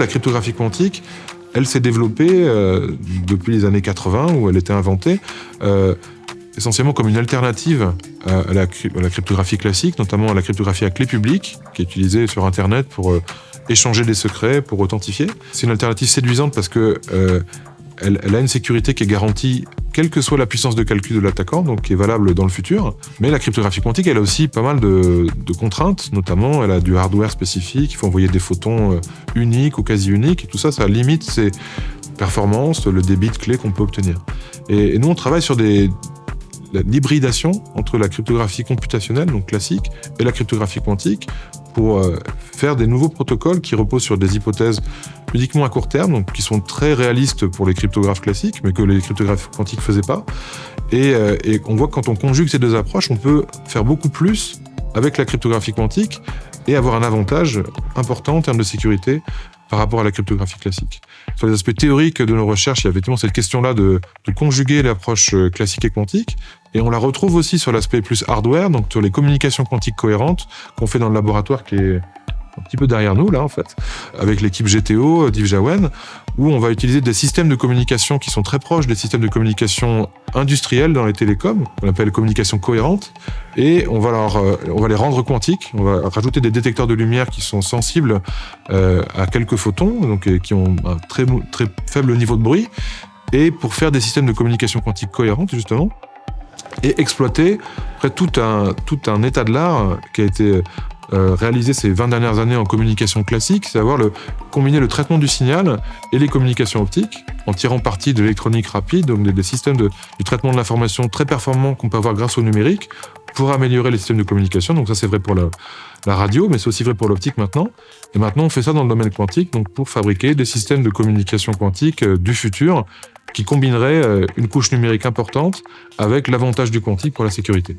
la cryptographie quantique, elle s'est développée depuis les années 80, où elle était inventée, essentiellement comme une alternative à la cryptographie classique, notamment à la cryptographie à clé publique, qui est utilisée sur Internet pour échanger des secrets, pour authentifier. C'est une alternative séduisante parce que elle a une sécurité qui est garantie, quelle que soit la puissance de calcul de l'attaquant, donc qui est valable dans le futur. Mais la cryptographie quantique, elle a aussi pas mal de contraintes, notamment elle a du hardware spécifique, il faut envoyer des photons uniques ou quasi uniques, et tout ça, ça limite ses performances, le débit de clés qu'on peut obtenir. Et nous, on travaille sur l'hybridation entre la cryptographie computationnelle, donc classique, et la cryptographie quantique, pour faire des nouveaux protocoles qui reposent sur des hypothèses uniquement à court terme, donc qui sont très réalistes pour les cryptographes classiques, mais que les cryptographes quantiques ne faisaient pas. Et on voit que quand on conjugue ces deux approches, on peut faire beaucoup plus avec la cryptographie quantique et avoir un avantage important en termes de sécurité par rapport à la cryptographie classique. Sur les aspects théoriques de nos recherches, il y a effectivement cette question-là de conjuguer l'approche classique et quantique, et on la retrouve aussi sur l'aspect plus hardware, donc sur les communications quantiques cohérentes qu'on fait dans le laboratoire qui est un petit peu derrière nous, là, en fait, avec l'équipe GTO d'Yves Jahouen, où on va utiliser des systèmes de communication qui sont très proches des systèmes de communication industriels dans les télécoms, qu'on appelle communication cohérente, et on va les rendre quantiques. On va rajouter des détecteurs de lumière qui sont sensibles à quelques photons, donc qui ont un très, très faible niveau de bruit, et pour faire des systèmes de communication quantique cohérentes, justement, et exploiter après tout un état de l'art qui a été réalisé ces 20 dernières années en communication classique, c'est combiner le traitement du signal et les communications optiques, en tirant parti de l'électronique rapide, donc des systèmes du traitement de l'information très performants qu'on peut avoir grâce au numérique, pour améliorer les systèmes de communication. Donc ça, c'est vrai pour la radio, mais c'est aussi vrai pour l'optique maintenant. Et maintenant, on fait ça dans le domaine quantique, donc pour fabriquer des systèmes de communication quantique du futur, qui combinerait une couche numérique importante avec l'avantage du quantique pour la sécurité.